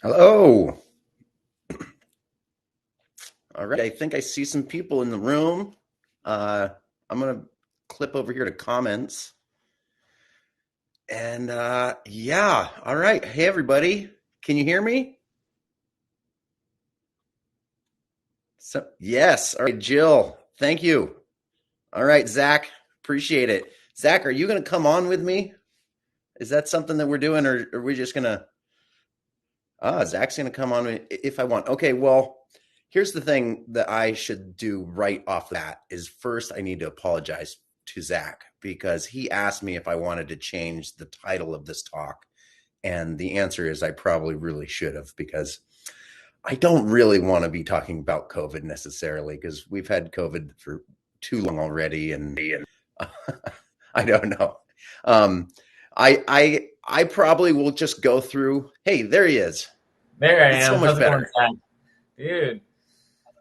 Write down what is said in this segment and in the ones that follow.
Hello. All right. I think I see some people in the room. Uh, I'm going to clip over here to comments. And yeah, all right. Hey, everybody. Can you hear me? Yes. All right, Jill. Thank you. All right, Zach. Appreciate it. Zach, are you going to come on with me? Is that something that we're doing, or are we just going to? Zach's going to come on if I want. Okay, well, here's the thing that I should do right off the bat is first I need to apologize to Zach because he asked me if I wanted to change the title of this talk. And the answer is I probably really should have because I don't really want to be talking about COVID necessarily because we've had COVID for too long already. And I don't know. Um, I probably will just go through. Hey, there he is. There I It's so am. much How's it going, better. Zach? Dude,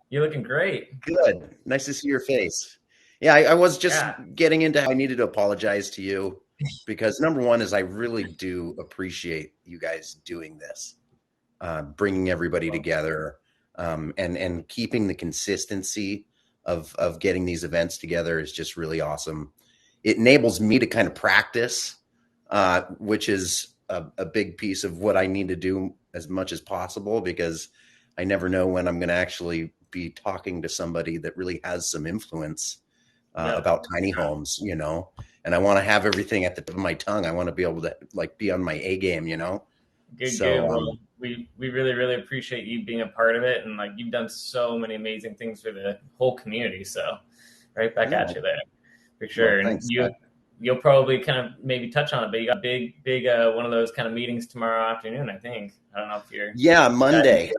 you're looking great. Good. Nice to see your face. Yeah, I was just Yeah. getting into how I needed to apologize to you because number one is I really do appreciate you guys doing this, bringing everybody Well, together, and keeping the consistency of getting these events together is just really awesome. It enables me to kind of practice, which is a big piece of what I need to do as much as possible because I never know when I'm going to actually be talking to somebody that really has some influence yep. about tiny homes, and I want to have everything at the tip of my tongue. I want to be able to like be on my A game. Good, good. So Well, we really, really appreciate you being a part of it. And like you've done so many amazing things for the whole community. So right back at no, you there for well, sure. And thanks, Zach. you'll probably kind of maybe touch on it, but you got big one of those kind of meetings tomorrow afternoon, I think. I don't know if you're Yeah, diving Monday. into it.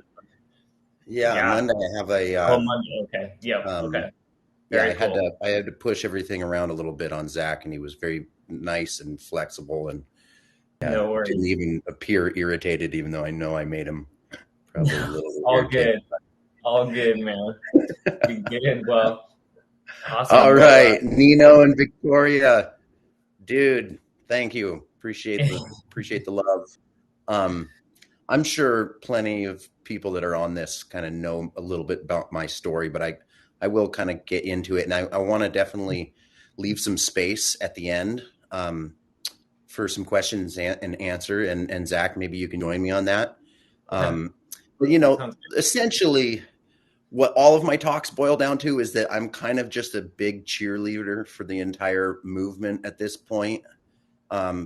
Yeah, Yeah. Monday. I have a Oh, Monday. Okay. Yep. um, Okay. yeah. Very I had cool. to push everything around a little bit on Zach, and he was very nice and flexible, and No didn't worries. even appear irritated, even though I know I made him probably a little All irritated. good. All good, man. Good, good. Well, All awesome. Well, right, Nino and Victoria, dude, thank you. Appreciate the love. Um, I'm sure plenty of people that are on this kind of know a little bit about my story, but I will kind of get into it, and I want to definitely leave some space at the end for some questions and answer. And Zach, maybe you can join me on that. okay. Um, but Sounds essentially, what all of my talks boil down to is that I'm kind of just a big cheerleader for the entire movement at this point,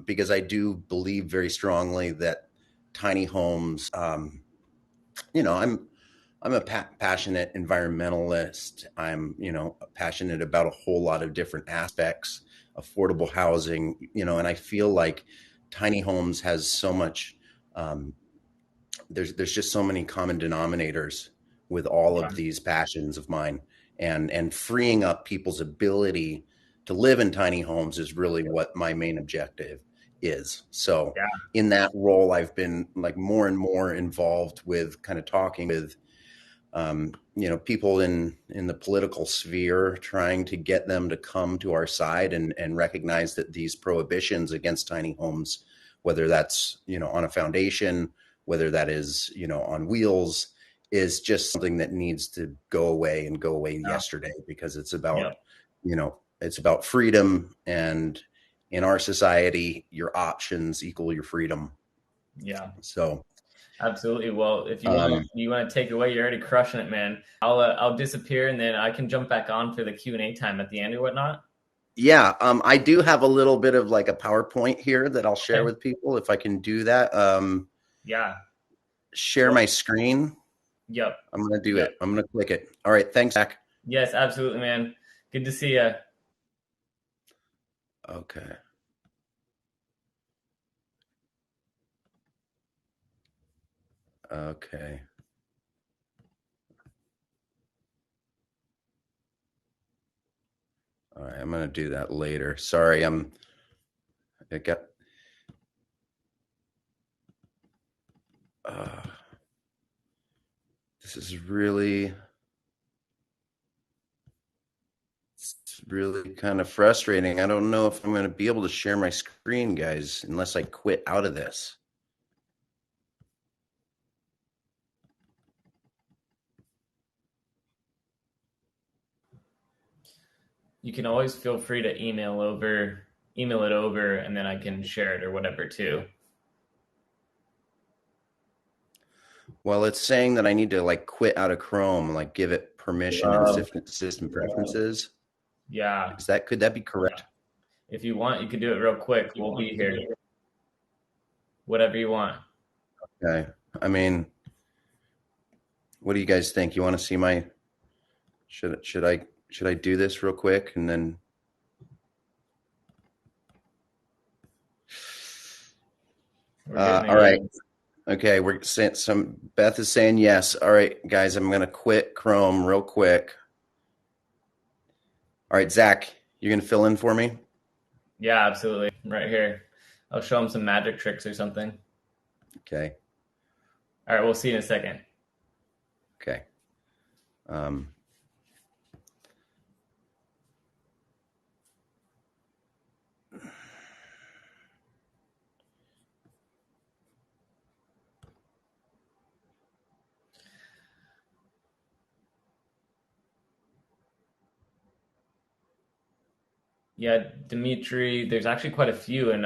because I do believe very strongly that tiny homes. I'm a passionate environmentalist. I'm passionate about a whole lot of different aspects, affordable housing, and I feel like tiny homes has so much. Um, there's just so many common denominators with all yeah. of these passions of mine, and freeing up people's ability to live in tiny homes is really what my main objective is. So Yeah. in that role, I've been like more and more involved with kind of talking with people in the political sphere, trying to get them to come to our side and recognize that these prohibitions against tiny homes, whether that's on a foundation, whether that is on wheels, is just something that needs to go away and go away Yeah. yesterday because Yep. it's about freedom, and in our society, your options equal your freedom. Yeah. So Absolutely. Well, if um, you want to take it away, you're already crushing it, man. I'll disappear and then I can jump back on for the Q&A time at the end or whatnot. Yeah, I do have a little bit of like a PowerPoint here that I'll share Okay. with people if I can do that. Yeah. Share Well, my screen. yep. I'm gonna do Yep. it. I'm gonna click it. All right, thanks, Zach. Yes, absolutely, man. Good to see you. Okay. Okay. All right, I'm gonna do that later. Sorry, I got uh this is really it's really kind of frustrating. I don't know if I'm gonna be able to share my screen, guys, unless I quit out of this. You can always feel free to email it over, and then I can share it or whatever too. Well, it's saying that I need to like quit out of Chrome, like give it permission in system preferences. Yeah, Is that could that be correct? if you want, you can do it real quick. We'll be here. Whatever you want. Okay. I mean, what do you guys think? You want to see my should I do this real quick and then We're getting a all right. yes. Okay, we're saying some Beth is saying yes. All right, guys, I'm gonna quit Chrome real quick. All right, Zach, you're gonna fill in for me? Yeah, absolutely. Right here. I'll show him some magic tricks or something. Okay. All right, we'll see you in a second. Okay. Um, Yeah, Dimitri, there's actually quite a few. And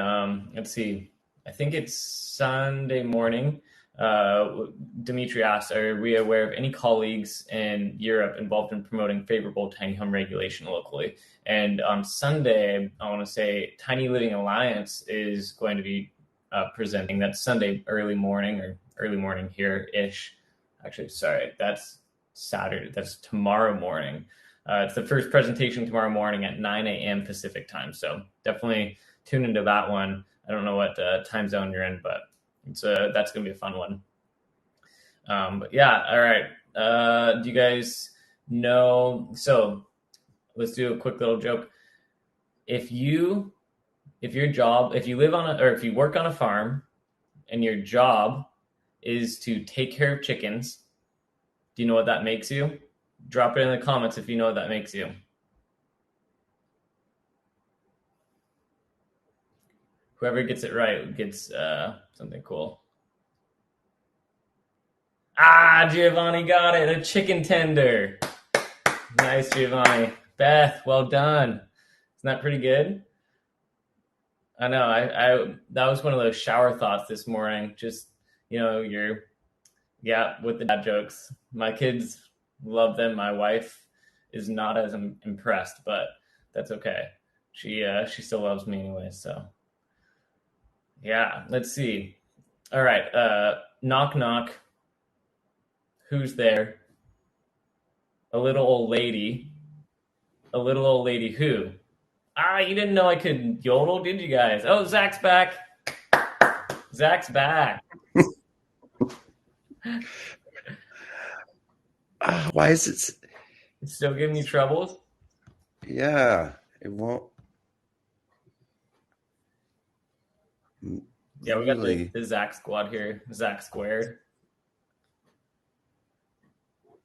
let's see, I think it's Sunday morning. Dimitri asked, are we aware of any colleagues in Europe involved in promoting favorable tiny home regulation locally? And on Sunday, I want to say Tiny Living Alliance is going to be presenting. That's Sunday early morning or early morning here ish. Actually, sorry, that's Saturday. That's tomorrow morning. It's the first presentation tomorrow morning at 9 a.m. Pacific time. So definitely tune into that one. I don't know what time zone you're in, but that's going to be a fun one. But yeah, all right. Do you guys know? So let's do a quick little joke. If you, if your job, if you live on a, or if you work on a farm and your job is to take care of chickens, do you know what that makes you? Drop it in the comments if you know what that makes you. Whoever gets it right gets something cool. Ah, Giovanni got it. A chicken tender. Nice, Giovanni. Beth, well done. Isn't that pretty good? I know. I that was one of those shower thoughts this morning. Just you're yeah with the dad jokes. My kids love them. My wife is not as impressed, but that's okay. She still loves me anyway. So yeah, let's see. All right. Knock knock. Who's there? A little old lady. A little old lady who? Ah, you didn't know I could yodel, did you guys? Oh, Zach's back. Zach's back. why is it? It's still giving you troubles? Yeah, it won't Yeah, we got really. the Zach squad here. Zach squared.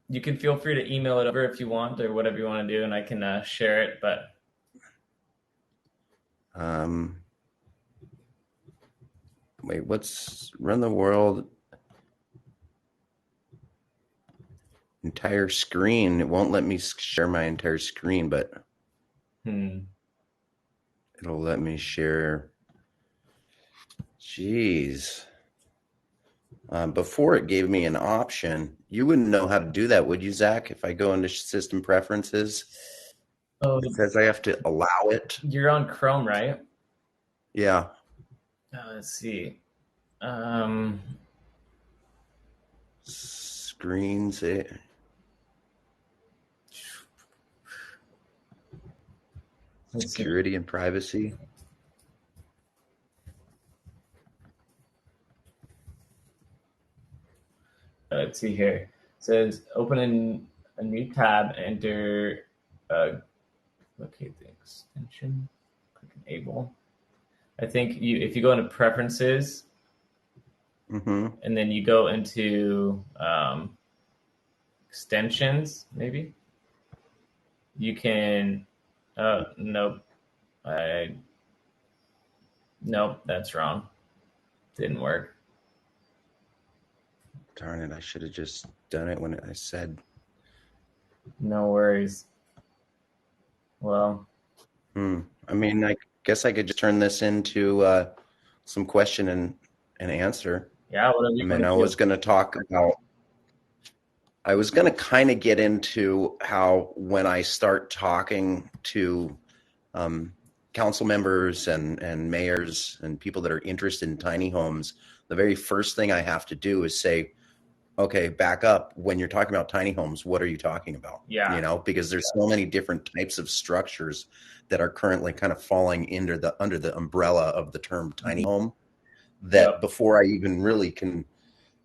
You can feel free to email it over if you want or whatever you want to do, and I can share it. But Um, wait, what's run the world entire screen? It won't let me share my entire screen, but it'll let me share. Jeez. Before it gave me an option. You wouldn't know how to do that, would you, Zach? If I go into system preferences, oh, it says I have to allow it. you're on Chrome, right? Yeah. Let's see. Um, Screens. let's see. Security and privacy. Let's see here. It says open a new tab, enter locate the extension, click enable. I think if you go into preferences Mm-hmm. and then you go into extensions, maybe you can. Nope. I nope. That's wrong. Didn't work. Darn it! I should have just done it when I said. No worries. Well, I mean, I guess I could just turn this into some question and answer. yeah, whatever I you mean, want to do. I was going to kind of get into how when I start talking to um, council members and mayors and people that are interested in tiny homes, the very first thing I have to do is say, okay, back up. When you're talking about tiny homes, what are you talking about? Yeah. Because there's so many different types of structures that are currently kind of falling under the umbrella of the term tiny Mhm. home that Yep. before I even really can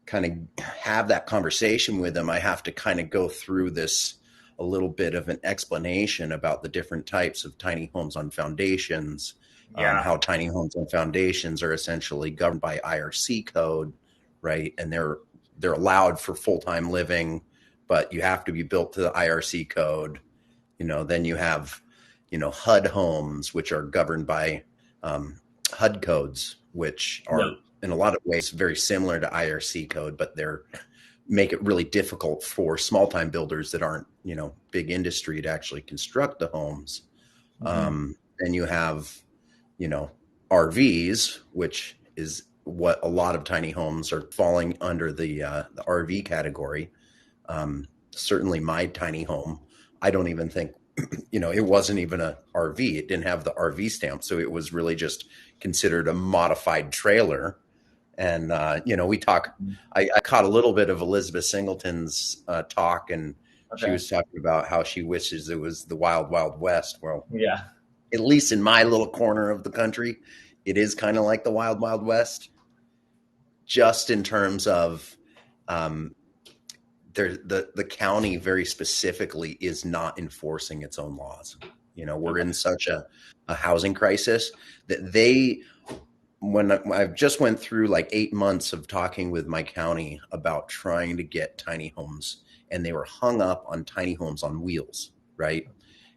kind of have that conversation with them, I have to kind of go through this a little bit of an explanation about the different types of tiny homes on foundations, Yeah. how tiny homes on foundations are essentially governed by IRC code, right? And they're allowed for full time living, but you have to be built to the IRC code. Then you have HUD homes, which are governed by HUD codes, which Yep. are in a lot of ways very similar to IRC code, but they're make it really difficult for small time builders that aren't big industry to actually construct the homes. Hmm. Then you have you know RVs, which is what a lot of tiny homes are falling under the RV category. Certainly, my tiny home, I don't even think it wasn't even a RV. It didn't have the RV stamp, so it was really just considered a modified trailer. And we talk. I caught a little bit of Elizabeth Singleton's talk, and she Okay. was talking about how she wishes it was the wild, wild west. Well, Yeah. at least in my little corner of the country, it is kind of like the wild, wild west, just in terms of um, the county very specifically is not enforcing its own laws. We're Okay. in such a housing crisis that when I've just went through like 8 months of talking with my county about trying to get tiny homes, and they were hung up on tiny homes on wheels, right?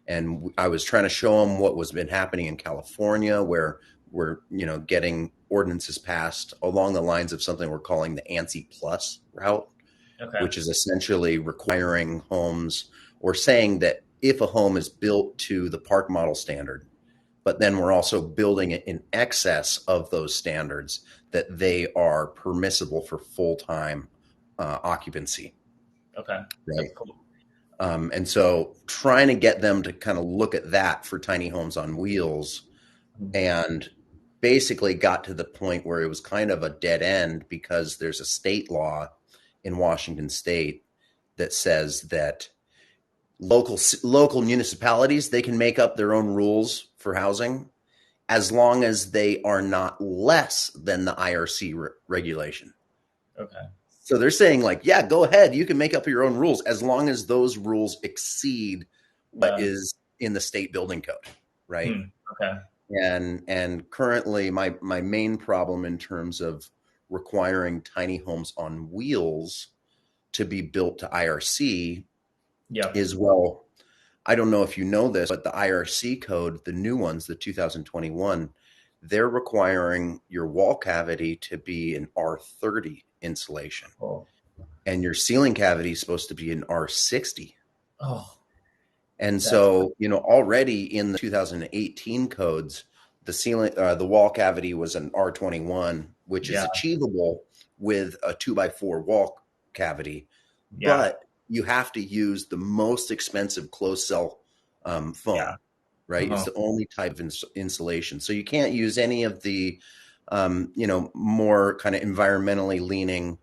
And I was trying to show them what was been happening in California, where we're getting ordinances passed along the lines of something we're calling the ANSI Plus route, Okay. which is essentially requiring homes or saying that if a home is built to the park model standard, but then we're also building it in excess of those standards, that they are permissible for full-time occupancy, Okay. right? That's cool. And so trying to get them to kind of look at that for tiny homes on wheels, Mhm. and basically got to the point where it was kind of a dead end because there's a state law in Washington state that says that local municipalities, they can make up their own rules for housing as long as they are not less than the IRC regulation. Okay. So they're saying like, yeah, go ahead, you can make up your own rules as long as those rules exceed what Yeah. is in the state building code, right? Hmm. Okay. And currently my main problem in terms of requiring tiny homes on wheels to be built to IRC Yep. is, well, I don't know if you know this, but the IRC code, the new ones, the 2021, they're requiring your wall cavity to be an R30 insulation, Cool. and your ceiling cavity is supposed to be an R60. Oh, And that's so, already in the 2018 codes, the wall cavity was an R21, which is yeah. achievable with a 2x4 wall cavity, Yeah. but you have to use the most expensive closed cell Yeah. foam, right? It's Uh-huh. the only type of insulation. So you can't use any of the, more kind of environmentally leaning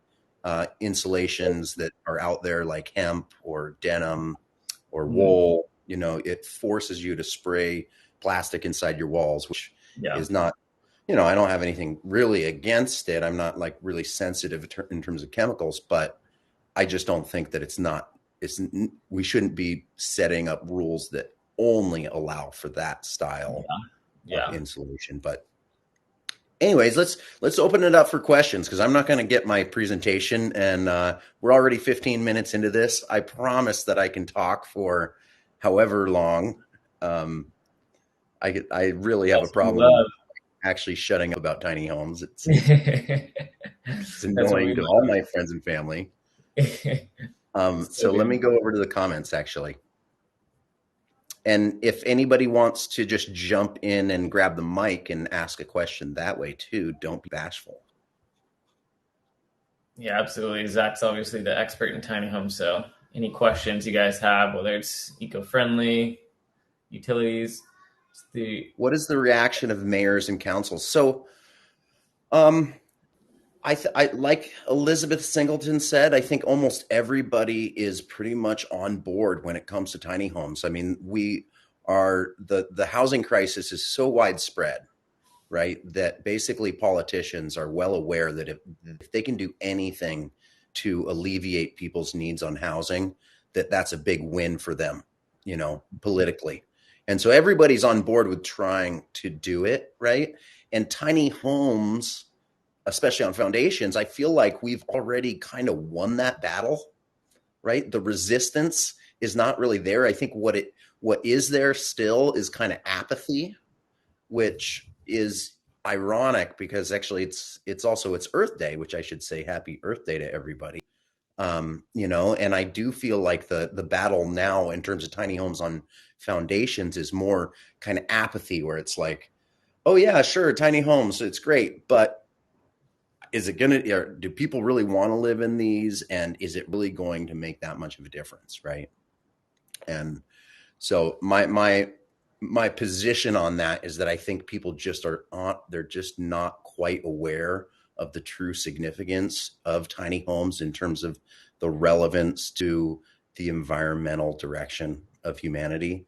insulations that are out there, like hemp or denim or Mhm. wool. It forces you to spray plastic inside your walls, which Yeah. is not, I don't have anything really against it. I'm not like really sensitive in terms of chemicals, but I just don't think that it's, we shouldn't be setting up rules that only allow for that style Yeah. of Yeah. insulation. But anyways, let's open it up for questions, because I'm not going to get my presentation, and we're already 15 minutes into this. I promise that I can talk for however long. Um, I really have a That's what we problem love. actually shutting up about tiny homes. It's That's what we annoying to all my friends and family. love. So So let me good. go over to the comments actually. And if anybody wants to just jump in and grab the mic and ask a question that way too, don't be bashful. Yeah, absolutely. Zach's obviously the expert in tiny homes. So, any questions you guys have, whether it's eco-friendly, utilities, the What is the reaction of mayors and councils? So, um, I like Elizabeth Singleton said, I think almost everybody is pretty much on board when it comes to tiny homes. I mean, we are the housing crisis is so widespread, right? That basically politicians are well aware that if they can do anything to alleviate people's needs on housing, that's a big win for them, politically. And so everybody's on board with trying to do it, right? And tiny homes, especially on foundations, I feel like we've already kind of won that battle, right? The resistance is not really there. I think what is there still is kind of apathy, which is ironic because actually it's also it's Earth Day, which I should say happy Earth Day to everybody. And I do feel like the battle now in terms of tiny homes on foundations is more kind of apathy, where it's like, oh yeah, sure, tiny homes, it's great, but is it gonna, or do people really want to live in these, and is it really going to make that much of a difference, right? And so my position on that is that I think people just they're just not quite aware of the true significance of tiny homes in terms of the relevance to the environmental direction of humanity.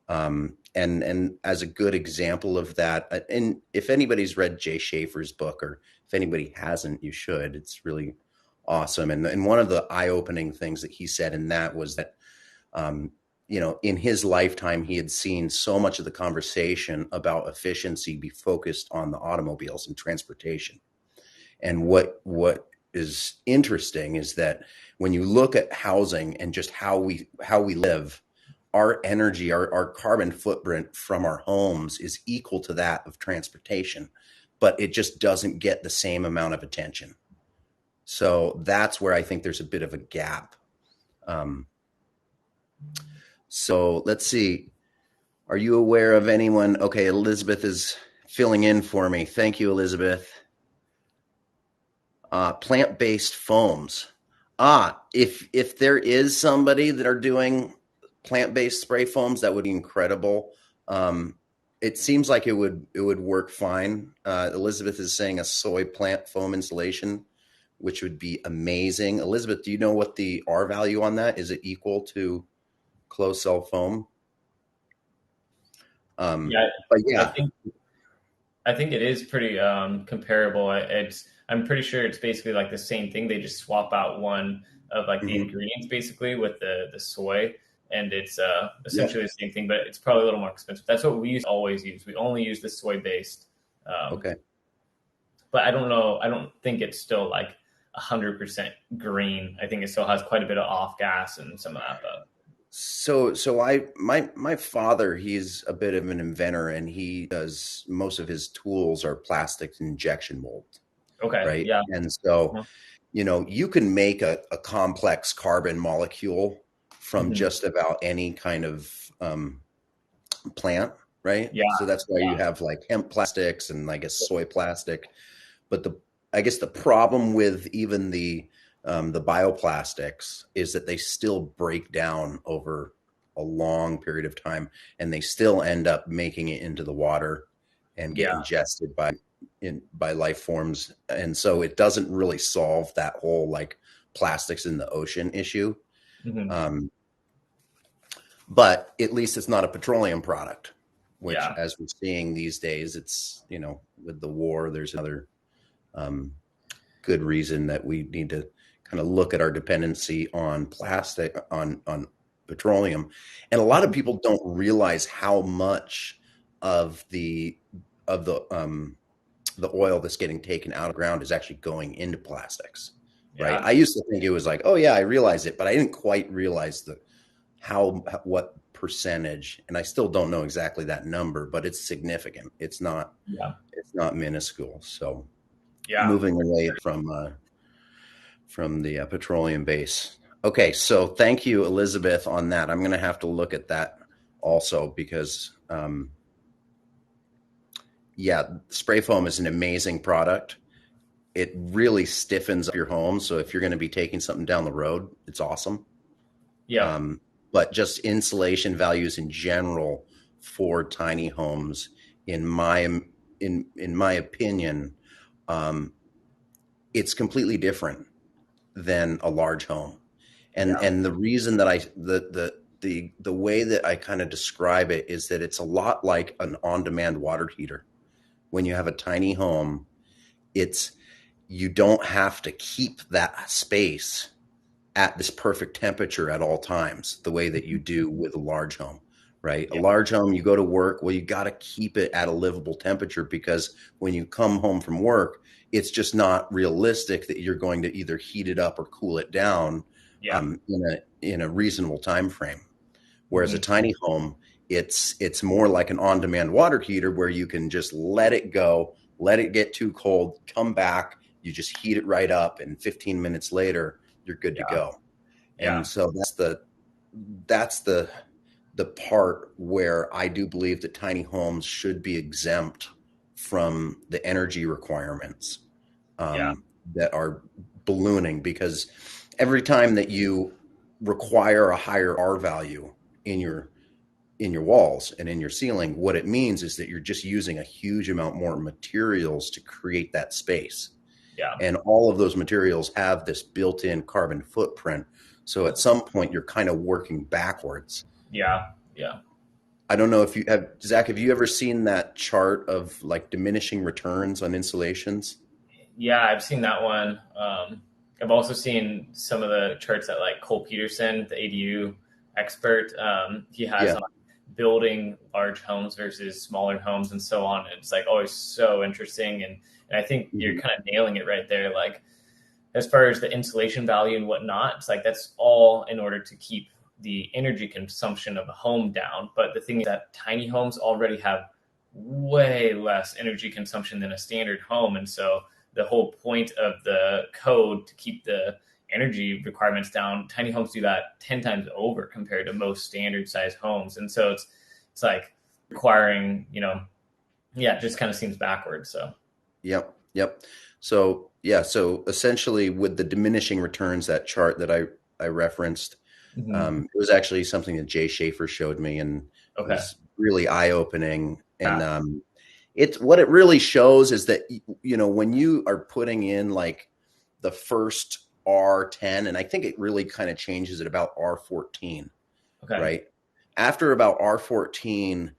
And as a good example of that, and if anybody's read Jay Schaefer's book, or if anybody hasn't, you should. It's really awesome. And one of the eye-opening things that he said in that was that um, in his lifetime, he had seen so much of the conversation about efficiency be focused on the automobiles and transportation. And what is interesting is that when you look at housing and just how we live, our energy, our carbon footprint from our homes is equal to that of transportation, but it just doesn't get the same amount of attention. So that's where I think there's a bit of a gap. Um, so let's see. Are you aware of anyone? Okay, Elizabeth is filling in for me. Thank you, Elizabeth. Plant-based foams. If there is somebody that are doing plant-based spray foams, that would be incredible. It seems like it would work fine. Elizabeth is saying a soy plant foam insulation, which would be amazing. Elizabeth, do you know what the R value on that is? It equal to closed cell foam? yeah, But I yeah. think I think it is pretty comparable. I'm pretty sure it's basically like the same thing. They just swap out one of like the Mhm. ingredients basically with the soy, and it's Yep. essentially the same thing, but it's probably a little more expensive. That's what we always use. We only use the soy based, um, Okay. but I don't know. I don't think it's still like 100% green. I think it still has quite a bit of off gas and some of that. But So my father, he's a bit of an inventor, and he does most of his tools are plastic injection mold, okay, right? yeah, And so, uh-huh. you can make a complex carbon molecule from Hmm, just about any kind of plant, right? yeah, So that's why you yeah, have like hemp plastics and I guess soy plastic. But I guess the problem with even the bioplastics is that they still break down over a long period of time, and they still end up making it into the water and get yeah. ingested by life forms. And so it doesn't really solve that whole like plastics in the ocean issue. Hmm, Um, but at least it's not a petroleum product, which, yeah. as we're seeing these days, it's, with the war, there's another um, good reason that we need to kind of look at our dependency on plastic, on petroleum. And a lot of Mhm. people don't realize how much of the oil that's getting taken out of the ground is actually going into plastics, right? Yeah, I used to think it was like, oh yeah, I realize it, but I didn't quite realize what percentage, and I still don't know exactly that number, but it's significant. yeah, It's not minuscule. So yeah. moving away from the petroleum base. Okay, so thank you, Elizabeth, on that. I'm going to have to look at that also because yeah, spray foam is an amazing product. It really stiffens up your home. So if you're going to be taking something down the road, it's awesome. Yeah. Um, but just insulation values in general for tiny homes, in my in my opinion, um, it's completely different than a large home. Yeah. And the reason that the way that I kind of describe it is that it's a lot like an on-demand water heater. When you have a tiny home, it's you don't have to keep that space at this perfect temperature at all times, the way that you Mhm. do with a large home, right? A Yeah. large home, you go to work, well, you got to keep it at a livable temperature because when you come home from work, it's just not realistic that you're going to either heat it up or cool it down Yeah. in a reasonable time frame. Whereas a Hmm. tiny home, it's more like an on-demand water heater where you can just let it go, let it get too cold, come back, you just heat it right up, and 15 minutes later, you're good to Yeah. go. Yeah. And so that's the part where I do believe that tiny homes should be exempt from the energy requirements Yeah. that are ballooning because every time that you require a higher R value in your walls and in your ceiling, what it means is that you're just using a huge amount more materials to create that space. Yeah. And all of those materials have this built-in carbon footprint. So at some point, you're kind of working backwards. Yeah. Yeah. I don't know if you have, Zach, have you ever seen that chart of like diminishing returns on insulations? Yeah, I've seen that one. I've also seen some of the charts that like Cole Peterson, the ADU expert, he has Yeah. on building large homes versus smaller homes and so on. It's like always so interesting. And I think you're Mhm. kind of nailing it right there. Like as far as the insulation value and whatnot, it's like that's all in order to keep the energy consumption of a home down. But the thing is that tiny homes already have way less energy consumption than a standard home. And so the whole point of the code to keep the energy requirements down, tiny homes do that 10 times over compared to most standard size homes. And so it's like requiring, yeah, it just kind of seems backwards. So Yep. Yep. So yeah, so essentially with the diminishing returns, that chart that I referenced, mhm. it was actually something that Jay Schaefer showed me, and it Okay. was really eye-opening. And Yeah. it's what it really shows is that when you are putting in like the first R10, and I think it really kind of changes at about R14, Okay. right? After about R14,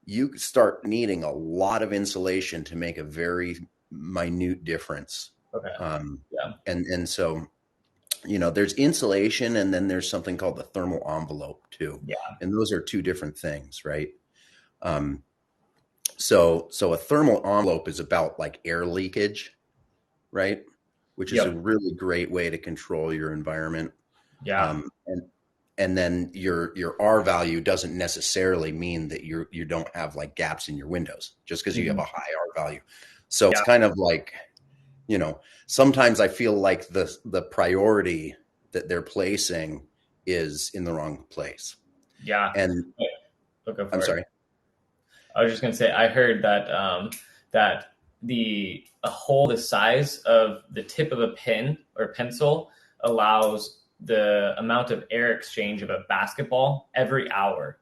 you start needing a lot of insulation to make a very minute difference. Okay. Um, Yeah. and so there's insulation, and then there's something called the thermal envelope too, Yeah. and those are two different things, right? Um, so a thermal envelope is about like air leakage, right? Which is a Yep. really great way to control your environment. Yeah. And then your R value doesn't necessarily mean that you don't have like gaps in your windows just because you have Mhm. a high R value. So it's Yeah. kind of like, you know, sometimes I feel like the priority that they're placing is in the wrong place. Yeah. And I'll go I'm for it. sorry. I was just gonna say I heard that that the a hole the size of the tip of a pen or pencil allows the amount of air exchange of a basketball every hour.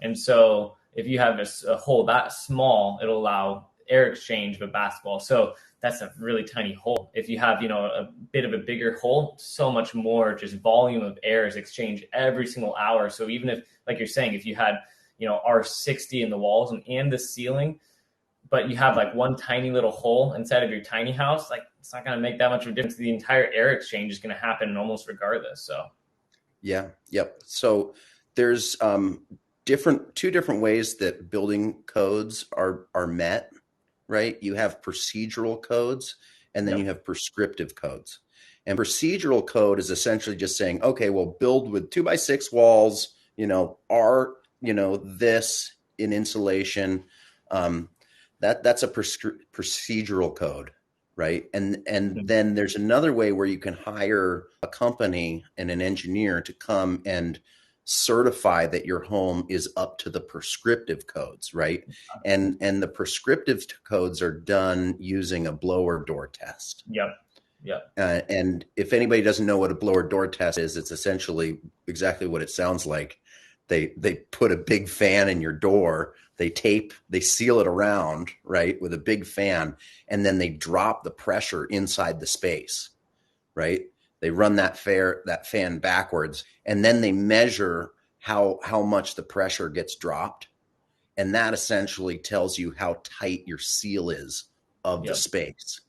And so if you have a hole that small, it'll allow air exchange of a basketball. So that's a really tiny hole. If you have, a bit of a bigger hole, so much more just volume of air is exchanged every single hour. So even if, like you're saying, if you had, R60 in the walls and the ceiling, but you have like one tiny little hole inside of your tiny house, like it's not going to make that much of a difference. The entire air exchange is going to happen almost regardless. So, Yeah. Yep. So there's different two different ways that building codes are met, right? You have procedural codes and then you yep. have prescriptive codes. And procedural code is essentially just saying, okay, well, build with 2x6 walls, are, this in insulation. Um, that's a procedural code, right? And Mhm. then there's another way where you can hire a company and an engineer to come and certify that your home is up to the prescriptive codes, right? And the prescriptive codes are done using a blower door test. Yep. Yep. And if anybody doesn't know what a blower door test is, it's essentially exactly what it sounds like. They put a big fan in your door, they seal it around, right, with a big fan, and then they drop the pressure inside the space, right? They run that fan backwards, and then they measure how much the pressure gets dropped, and that essentially tells you how tight your seal is of the Yep. space.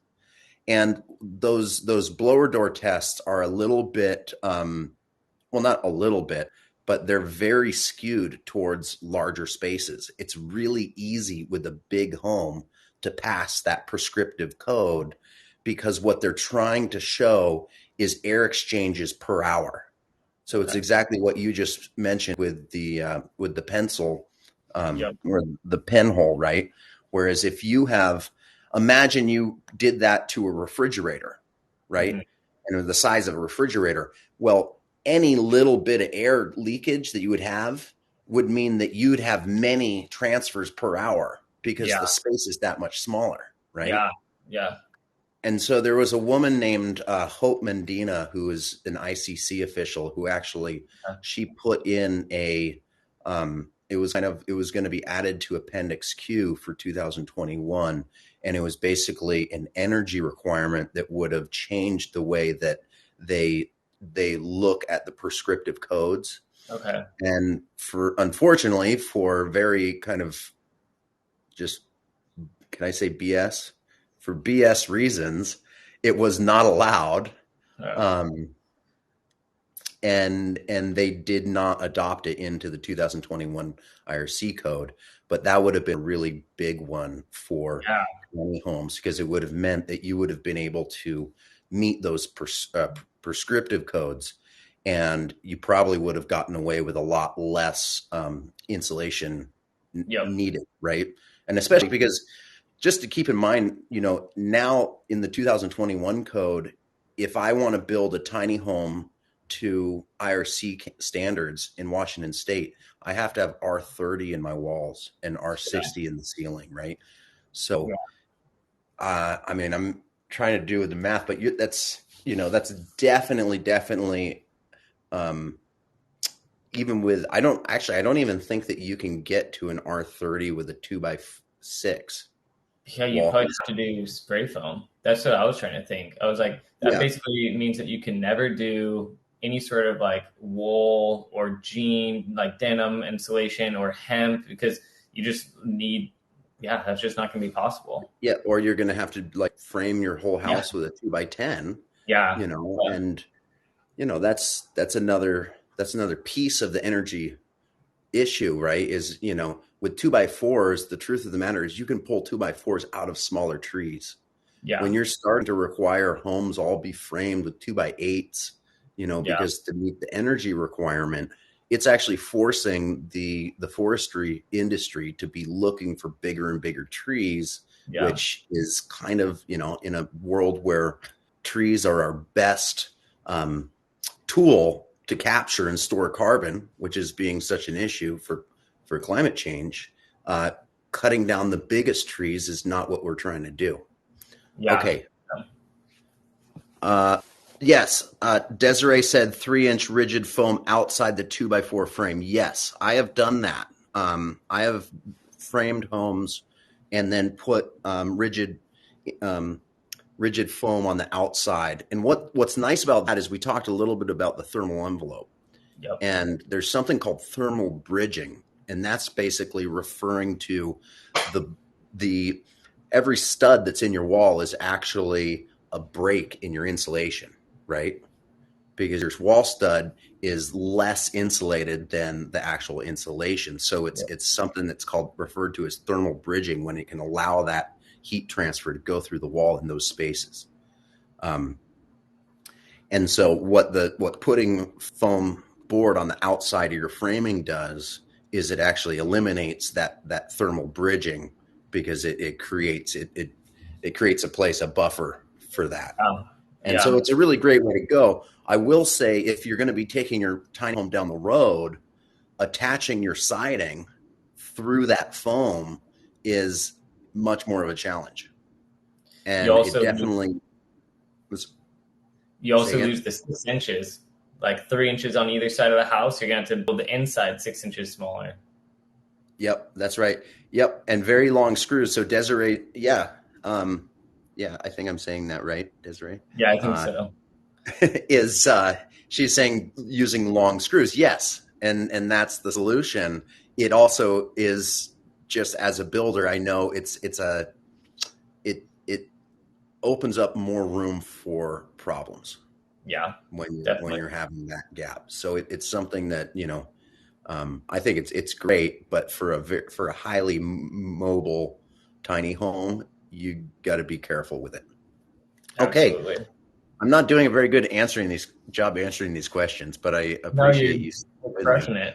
And those blower door tests are a little bit, well, not a little bit, but they're very skewed towards larger spaces. It's really easy with a big home to pass that prescriptive code because what they're trying to show is air exchanges per hour. So it's Okay. exactly what you just mentioned with the pencil, Yep. or the pen hole, right? Whereas if you have, imagine you did that to a refrigerator, right? Hmm. And the size of a refrigerator. Well, any little bit of air leakage that you would mean that you'd have many transfers per hour because Yeah. the space is that much smaller, right? Yeah. Yeah. And so there was a woman named Hope Mendina, who is an ICC official, who actually she put in it was going to be added to Appendix Q for 2021, and it was basically an energy requirement that would have changed the way that they they look at the prescriptive codes. Okay. And unfortunately, for very kind of just, can I say BS? For BS reasons, it was not allowed, Yeah. um, and they did not adopt it into the 2021 IRC code. But that would have been a really big one for Yeah. many homes because it would have meant that you would have been able to meet those prescriptive codes, and you probably would have gotten away with a lot less insulation Yep. needed, right? And especially because, just to keep in mind, now in the 2021 code, if I want to build a tiny home to IRC standards in Washington State, I have to have R30 in my walls and Yeah. R60 in the ceiling, right? So, Yeah. I mean, I'm trying to do the math, but that's definitely, um, even with, I don't even think that you can get to an R30 with a 2x6 Yeah, you'd wall. probably have to do spray foam. That's what I was trying to think. I was like, that Yeah. basically means that you can never do any sort of like wool or jean, like denim insulation or hemp because you just need, yeah, that's just not going to be possible. Yeah, or you're going to have to like frame your whole Yeah. house with a 2x10, Yeah. Yeah. and that's another piece of the energy issue, right? Is, with 2x4s, the truth of the matter is you can pull 2x4s out of smaller trees. When Yeah. you're starting to require homes all be framed with 2x8s, Yeah. because to meet the energy requirement, it's actually forcing the forestry industry to be looking for bigger and bigger trees, Yeah. which is kind of, in a world where trees are our best tool to capture and store carbon, which is being such an issue for climate change. Cutting down the biggest trees is not what we're trying to do. Yeah. Okay. Yes. Desiree said 3-inch rigid foam outside the 2x4 frame. Yes, I have done that. I have framed homes and then put um, rigid foam on the outside. And what's nice about that is we talked a little bit about the thermal envelope, Yep. and there's something called thermal bridging, and that's basically referring to the every stud that's in your wall is actually a break in your insulation, right? Because your wall stud is less insulated than the actual insulation. So Yep. it's something that's called referred to as thermal bridging, when it can allow that heat transfer to go through the wall in those spaces. Um, and so what putting foam board on the outside of your framing does is it actually eliminates that thermal bridging, because it creates it creates a buffer for that. And so Yeah. it's a really great way to go. I will say, if you're going to be taking your tiny home down the road, attaching your siding through that foam is much more of a challenge. You And it also definitely was, you say also again. lose the 6 inches, like 3 inches on either side of the house. You're gonna have to build the inside 6 inches smaller. Yep, that's right. Yep, and very long screws. So Desiree, yeah, yeah, I think I'm saying that right, Desiree. Yeah, I think Uh, so. is she's saying using long screws? Yes, and that's the solution. It also is, just as a builder, I know it's a it opens up more room for problems Yeah, when definitely. you're having that gap. So it's something that I think it's great, but for a highly mobile tiny home, you got to be careful with it. Okay, Absolutely. I'm not doing a very good answering these questions, but I No, appreciate you're you with me. crushing it.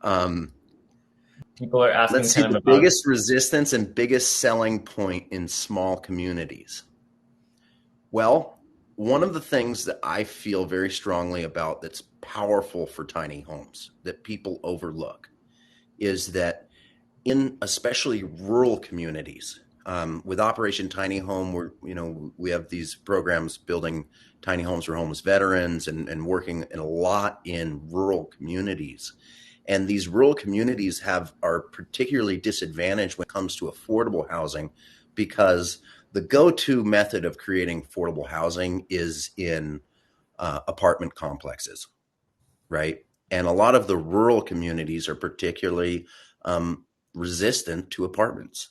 Um, People are asking let's see kind of the about. biggest resistance and biggest selling point in small communities. Well, one of the things that I feel very strongly about that's powerful for tiny homes that people overlook is that in especially rural communities, with Operation Tiny Home, we have these programs building tiny homes for homeless veterans and working in a lot in rural communities. And these rural communities are particularly disadvantaged when it comes to affordable housing, because the go-to method of creating affordable housing is in apartment complexes, right? And a lot of the rural communities are particularly um, resistant to apartments.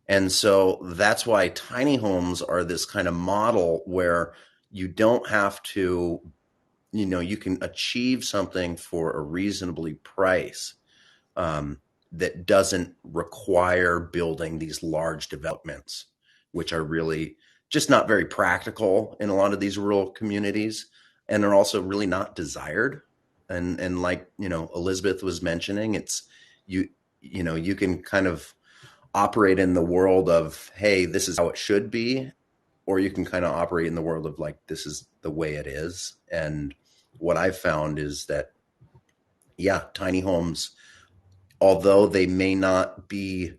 And so that's why tiny homes are this kind of model where you don't have to, you can achieve something for a reasonably price, um, that doesn't require building these large developments, which are really just not very practical in a lot of these rural communities, and are also really not desired. And like Elizabeth was mentioning, it's you you can kind of operate in the world of, hey, this is how it should be, or you can kind of operate in the world of, like, this is the way it is. And what I've found is that, yeah, tiny homes, although they may not be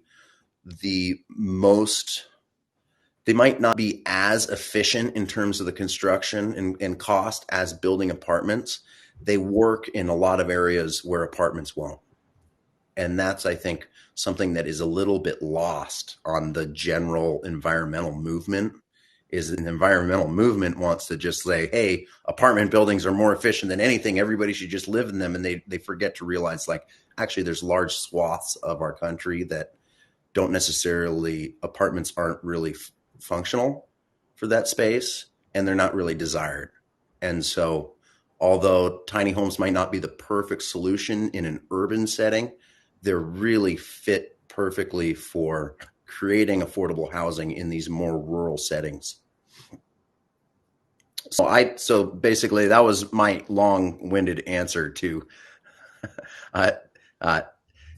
the most, they might not be as efficient in terms of the construction and cost as building apartments. They work in a lot of areas where apartments won't. And that's, I think, something that is a little bit lost on the general environmental movement. Is an environmental movement wants to just say, hey, apartment buildings are more efficient than anything, everybody should just live in them. And they forget to realize, like, actually there's large swaths of our country that don't necessarily, apartments aren't really functional for that space, and they're not really desired. And so, although tiny homes might not be the perfect solution in an urban setting, they're really fit perfectly for creating affordable housing in these more rural settings. So basically that was my long-winded answer to uh, uh,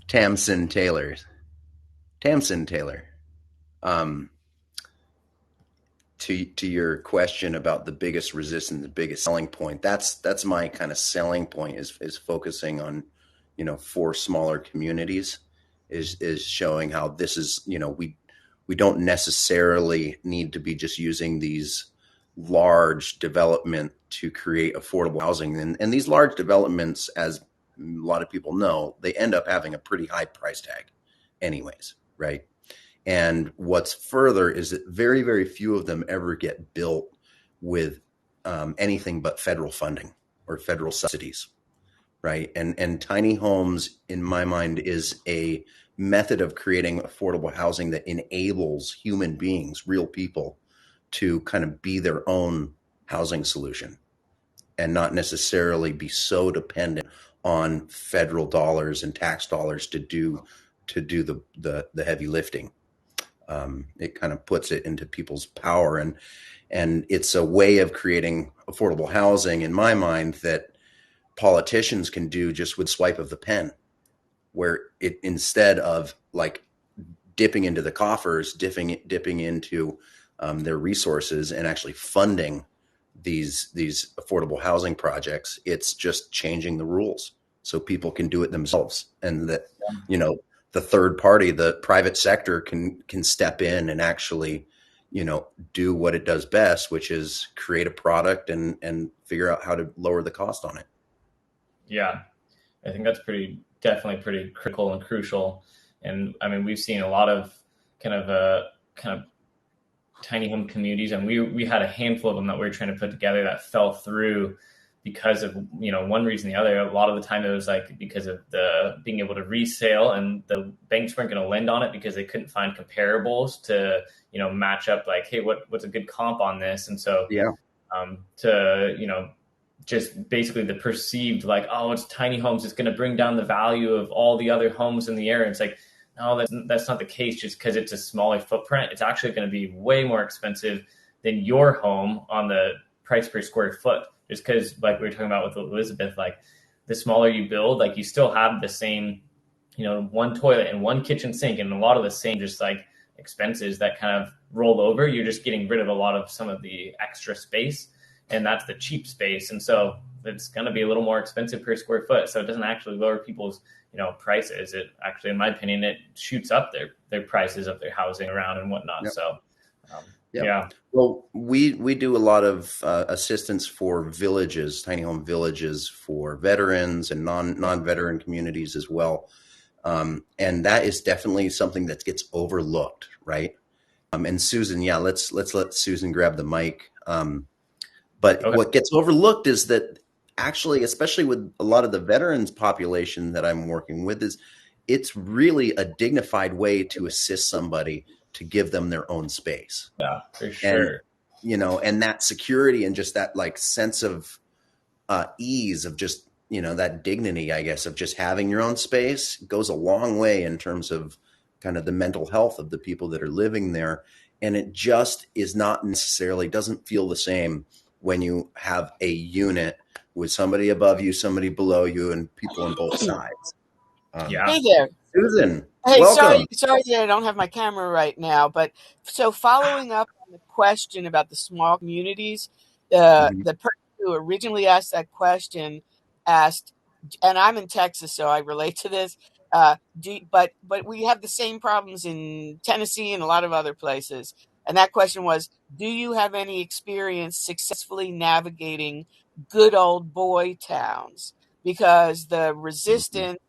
Tamsin Taylor. Tamsin Taylor. Um, to your question about the biggest resistance, the biggest selling point. That's my kind of selling point, is focusing on, for smaller communities, is showing how this is, we don't necessarily need to be just using these large development to create affordable housing. And these large developments, as a lot of people know, they end up having a pretty high price tag anyways, right? And what's further is that very, very few of them ever get built with anything but federal funding or federal subsidies, right? And tiny homes, in my mind, is a method of creating affordable housing that enables human beings, real people, to kind of be their own housing solution and not necessarily be so dependent on federal dollars and tax dollars to do the heavy lifting. It kind of puts it into people's power, and it's a way of creating affordable housing, in my mind, that politicians can do just with swipe of the pen, where it, instead of like dipping into the coffers, dipping into their resources and actually funding these affordable housing projects, it's just changing the rules. so people can do it themselves, and that, you know, the third party, the private sector can step in and actually, you know, do what it does best, which is create a product and figure out how to lower the cost on it. Yeah, I think that's definitely pretty critical and crucial. And I mean, we've seen a lot of kind of tiny home communities, and we had a handful of them that we were trying to put together that fell through because of, you know, one reason or the other. A lot of the time it was like because of the being able to resale, and the banks weren't going to lend on it because they couldn't find comparables to, you know, match up like, hey, what's a good comp on this? And so Yeah. to, you know, just basically the perceived like, oh, it's tiny homes, it's going to bring down the value of all the other homes in the area. It's like, no, that's not the case. Just because it's a smaller footprint, it's actually going to be way more expensive than your home on the price per square foot. Just because, like we were talking about with Elizabeth, like the smaller you build, like you still have the same, you know, one toilet and one kitchen sink and a lot of the same just like expenses that kind of roll over. You're just getting rid of a lot of some of the extra space, and that's the cheap space. And so it's going to be a little more expensive per square foot. So it doesn't actually lower people's, you know, prices. It actually, in my opinion, it shoots up their prices of their housing around and whatnot. Yep. So Yep. yeah. Well, we do a lot of assistance for villages, tiny home villages for veterans and non-veteran communities as well. And that is definitely something that gets overlooked, right? And Susan, yeah, let's let Susan grab the mic. But Okay. what gets overlooked is that actually, especially with a lot of the veterans population that I'm working with, is it's really a dignified way to assist somebody to give them their own space. Yeah, for And, sure. you know, and that security and just that like sense of ease of just, you know, that dignity, I guess, of just having your own space goes a long way in terms of kind of the mental health of the people that are living there. And it just is not necessarily, doesn't feel the same when you have a unit with somebody above you, somebody below you, and people on both sides. Yeah. Hey there. Susan, Hey, welcome. sorry that I don't have my camera right now, but so following up on the question about the small communities, Mhm. the person who originally asked that question asked, and I'm in Texas, so I relate to this. But we have the same problems in Tennessee and a lot of other places. And that question was, do you have any experience successfully navigating good old boy towns? Because the Mhm. resistance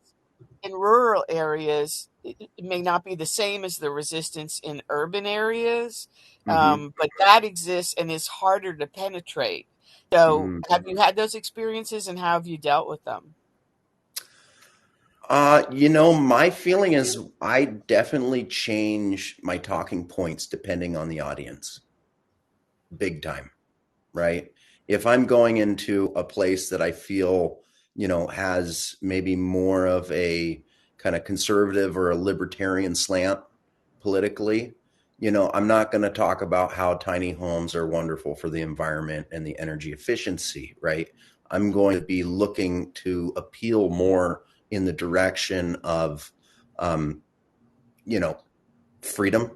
in rural areas, it may not be the same as the resistance in urban areas, Mhm. but that exists and is harder to penetrate. So, Mhm. have you had those experiences and how have you dealt with them? You know, my feeling is I definitely change my talking points depending on the audience, big time, right? If I'm going into a place that I feel, you know, has maybe more of a kind of conservative or a libertarian slant politically, you know, I'm not going to talk about how tiny homes are wonderful for the environment and the energy efficiency, right? I'm going to be looking to appeal more in the direction of, um, you know, freedom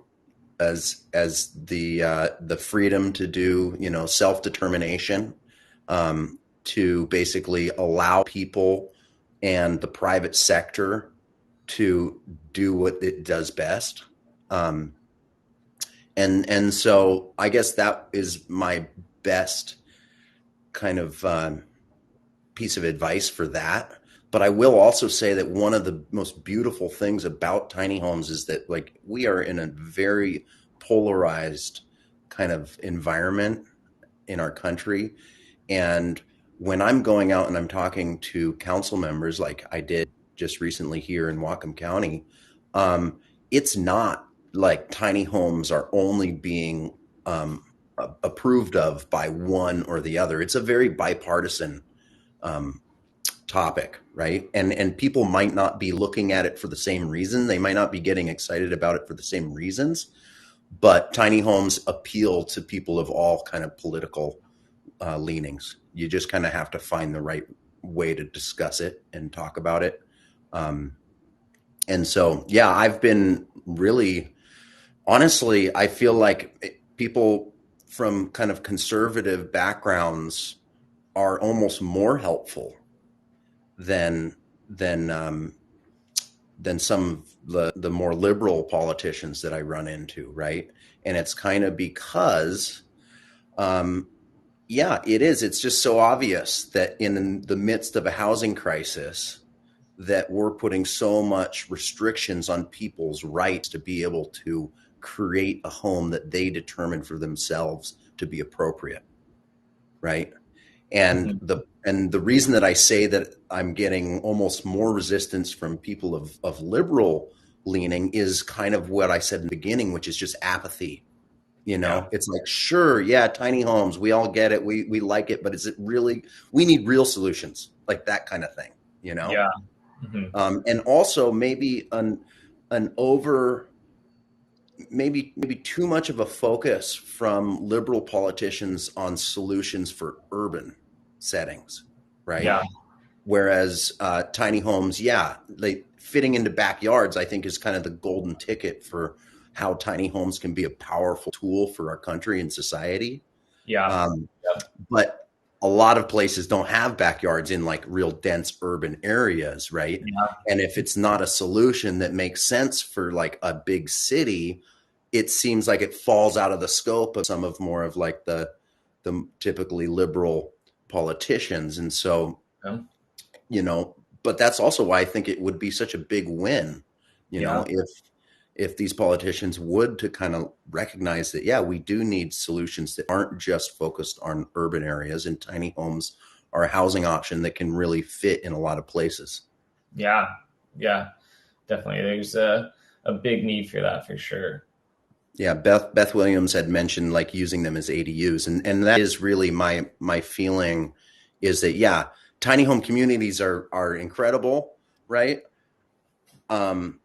as the freedom to do, you know, self determination, to basically allow people and the private sector to do what it does best. Um, and so I guess that is my best kind of piece of advice for that. But I will also say that one of the most beautiful things about tiny homes is that like we are in a very polarized kind of environment in our country. And when I'm going out and I'm talking to council members, like I did just recently here in Whatcom County, it's not like tiny homes are only being approved of by one or the other. It's a very bipartisan um, topic, right? And people might not be looking at it for the same reason. They might not be getting excited about it for the same reasons. But tiny homes appeal to people of all kind of political leanings. You just kind of have to find the right way to discuss it and talk about it. Um, and so, yeah, I've been really, honestly, I feel like people from kind of conservative backgrounds are almost more helpful than than some of the more liberal politicians that I run into, right? And it's kind of because, yeah, it is. It's just so obvious that in the midst of a housing crisis, that we're putting so much restrictions on people's rights to be able to create a home that they determine for themselves to be appropriate, right? And Mhm. the reason that I say that I'm getting almost more resistance from people of liberal leaning is kind of what I said in the beginning, which is just apathy. Yeah. It's like, sure, yeah, tiny homes, we all get it, we like it, but is it really? We need real solutions, like that kind of thing, you know. Yeah. Hmm. And also maybe an over maybe too much of a focus from liberal politicians on solutions for urban settings, right? Yeah. Whereas tiny homes, yeah, they fitting into backyards, I think, is kind of the golden ticket for how tiny homes can be a powerful tool for our country and society. Yeah. Um, Yeah. but a lot of places don't have backyards in like real dense urban areas, right? Yeah. And if it's not a solution that makes sense for like a big city, it seems like it falls out of the scope of some of more of like the typically liberal politicians. And so, Yeah. but that's also why I think it would be such a big win, Yeah. if these politicians would to kind of recognize that, yeah, we do need solutions that aren't just focused on urban areas, and tiny homes are a housing option that can really fit in a lot of places. Yeah. Yeah. Definitely. There's a big need for that for sure. Yeah, Beth Williams had mentioned like using them as ADUs, and that is really my feeling is that, yeah, tiny home communities are incredible, right? Um,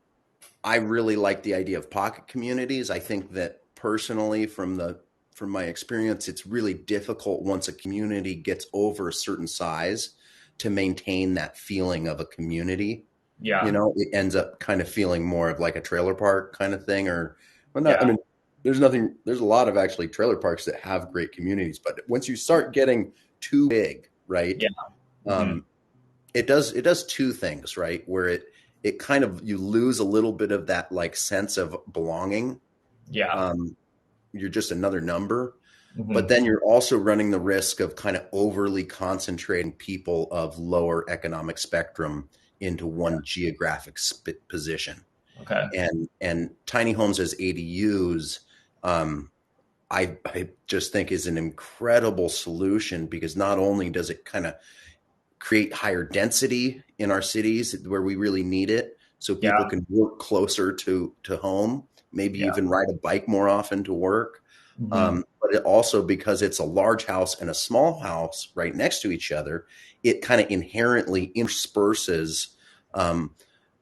I really like the idea of pocket communities. I think that personally, from my experience, it's really difficult once a community gets over a certain size to maintain that feeling of a community. Yeah. It ends up kind of feeling more of like a trailer park kind of thing, or well, not. I Yeah. mean, there's nothing. There's a lot of actually trailer parks that have great communities, but once you start getting too big, right? Yeah. Hmm. Um, it does two things, right? Where it kind of you lose a little bit of that like sense of belonging. Yeah. Um, you're just another number, but Hmm. then you're also running the risk of kind of overly concentrating people of lower economic spectrum into one geographic position. Okay. And tiny homes as ADUs, um, I just think is an incredible solution, because not only does it kind of create higher density in our cities where we really need it, so people Yeah. can work closer to home, maybe Yeah. even ride a bike more often to work. Hmm. But it also, because it's a large house and a small house right next to each other, it kind of inherently intersperses um,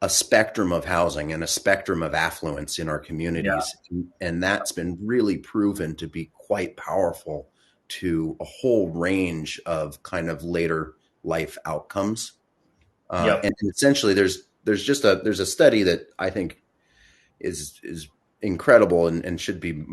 a spectrum of housing and a spectrum of affluence in our Yeah. communities. And that's been really proven to be quite powerful to a whole range of kind of later life outcomes. Yep. And essentially, there's a study that I think is incredible, and should be.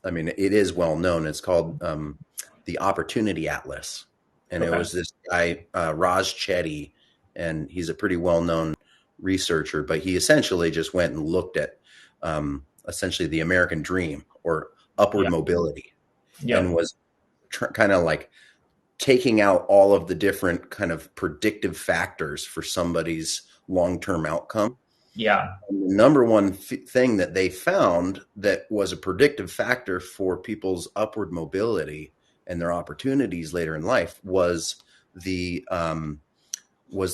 I mean, it is well known. It's called the Opportunity Atlas, and it Okay. was this guy Raj Chetty, and he's a pretty well known researcher. But he essentially just went and looked at essentially the American dream, or upward Yeah. mobility, and Yep. was kind of like taking out all of the different kind of predictive factors for somebody's long-term outcome. Yeah. And the number one thing that they found that was a predictive factor for people's upward mobility and their opportunities later in life was the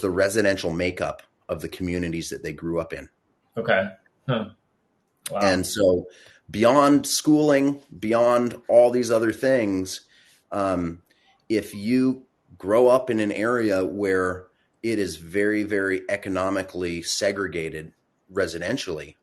residential makeup of the communities that they grew up in. Okay. Huh. Wow. And so, beyond schooling, beyond all these other things, um, if you grow up in an area where it is very, very economically segregated residentially,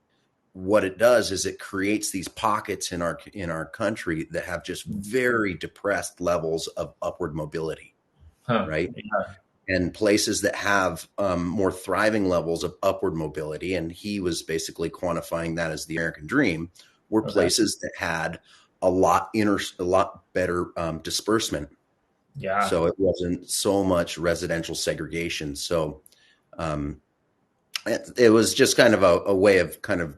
what it does is it creates these pockets in our country that have just very depressed levels of upward mobility, Huh. right? Yeah. And places that have more thriving levels of upward mobility, and he was basically quantifying that as the American dream, were Okay. places that had a lot better disbursement. Yeah. So it wasn't so much residential segregation. So Um, it was just kind of a way of kind of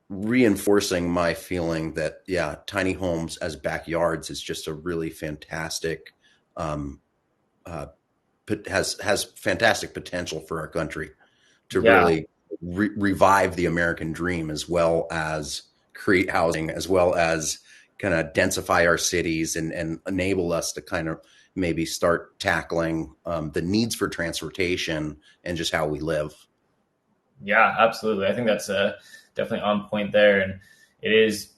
reinforcing my feeling that, yeah, tiny homes as backyards is just a really fantastic, um, uh, has fantastic potential for our country to Yeah, really revive the American dream, as well as create housing, as well as kind of densify our cities and enable us to kind of maybe start tackling the needs for transportation and just how we live. yeah, absolutely. I think that's definitely on point there, and it is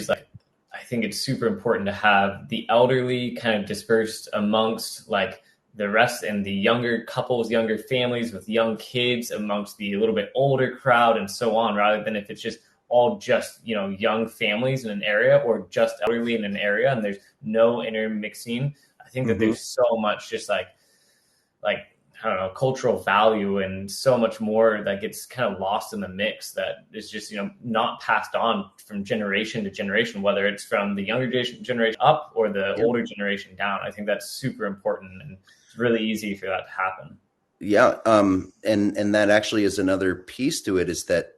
like I think it's super important to have the elderly kind of dispersed amongst like the rest and the younger couples, younger families with young kids amongst the a little bit older crowd and so on, rather than if it's just all just young families in an area or just elderly in an area and there's no intermixing. I think that Mm-hmm. there's so much just like I don't know, cultural value and so much more that gets kind of lost in the mix that is just, not passed on from generation to generation, whether it's from the younger generation up or the Yeah. older generation down. I think that's super important and it's really easy for that to happen. Yeah, and that actually is another piece to it, is that,